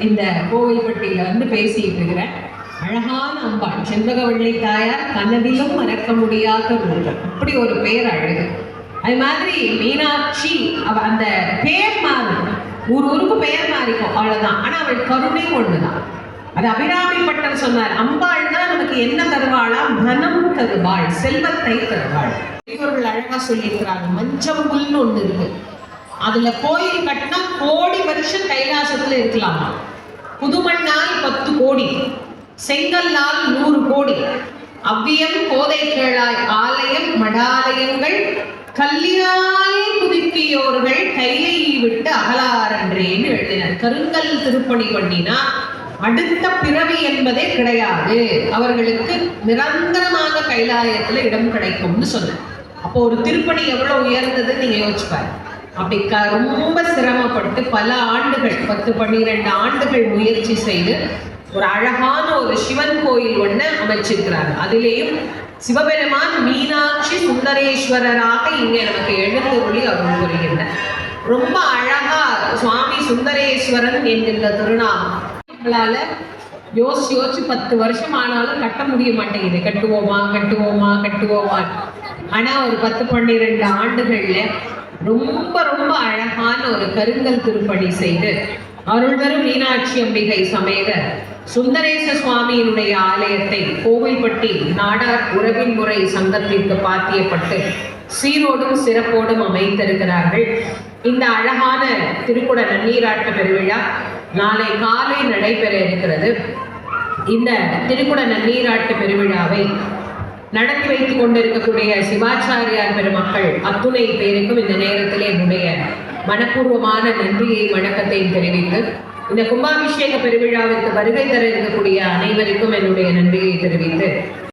இந்த கோவில்பட்டியில பேசிட்டு இருக்கிறேன். அழகான அம்பாள் செண்பகவள்ளி தாயார், கனவிலும் மறக்க முடியாத ரூபம். அப்படி ஒரு பேர் அழகு. அது மாதிரி மீனாட்சி அந்த பேர் மாறும், ஊருக்கு பெயர் மாறிக்கும், அவ்வளவுதான். ஆனா அவள் கருணை ஒண்ணுதான். அது அபிராமி பட்டர் சொன்னார், அம்பாள் தான் நமக்கு என்ன தருவாளாம்? தனம் தருவாள், செல்வத்தை தருவாள். இவர்கள் அழகா சொல்லியிருக்கிறாங்க. மஞ்சம்புல்னு ஒண்ணு இருக்கு, அதுல கோயில் கட்டினா கோடி வருஷம் கைலாசத்துல இருக்கலாமா. புதுமண்ணால் 10 கோடி, செங்கல்லால் 100 கோடி, அவ்வியம் கோதை கேளாய் ஆலயம் மடாலயங்கள் கல்லியாலே புதுக்கியோர்கள் கையை விட்டு அகலாரன்றேன்னு எழுதினார். கருங்கல் திருப்பணி பண்ணினா அடுத்த பிறவி என்பதே கிடையாது, அவர்களுக்கு நிரந்தரமாக கைலாயத்துல இடம் கிடைக்கும்னு சொன்னார். அப்போ ஒரு திருப்பணி எவ்வளவு உயர்ந்தது நீங்க யோசிப்பாரு. அப்படி ரொம்ப சிரமப்பட்டு பல ஆண்டுகள், 10-12 ஆண்டுகள் முயற்சி செய்து ஒரு அழகான ஒரு சிவன் கோயில் ஒண்ணு அமைச்சிருக்கிறாங்க. அதிலேயும் சிவபெருமான் மீனாட்சி சுந்தரேஸ்வரராக இங்கே நமக்கு எழுந்தருளி அருள் புரிகின்றனர். ரொம்ப அழகா சுவாமி சுந்தரேஸ்வரன் என்கின்ற திருநாமம் நம்மளால யோசிச்சு 10 வருஷம் ஆனாலும் கட்ட முடிய மாட்டேங்குது. கட்டுவோமா. ஆனா ஒரு 10-12 ஆண்டுகள்ல ரொம்ப ரொம்ப அழகான ஒரு கருங்கல் திருப்பணி செய்து அருள்தரும் மீனாட்சி அம்பிகை சமேத சுந்தரேச சுவாமியினுடைய ஆலயத்தை கோவில்பட்டி நாடார் உறவின் முறை சங்கத்திற்கு பாத்தியப்பட்டு சீரோடும் சிறப்போடும் அமைத்திருக்கிறார்கள். இந்த அழகான திருக்குட நன்னீராட்டு பெருவிழா நாளை காலை நடைபெற இருக்கிறது. இந்த திருக்குட நன்னீராட்டு பெருவிழாவை நடத்தி வைத்துக் கொண்டிருக்கக்கூடிய சிவாச்சாரியார் பெருமக்கள் அத்துணை பேருக்கும் இந்த நேரத்திலே என்னுடைய மனப்பூர்வமான நன்றியை வணக்கத்தை தெரிவித்து, இந்த கும்பாபிஷேக பெருவிழாவிற்கு வருகை தர இருக்கக்கூடிய அனைவருக்கும் என்னுடைய நன்றியை தெரிவித்து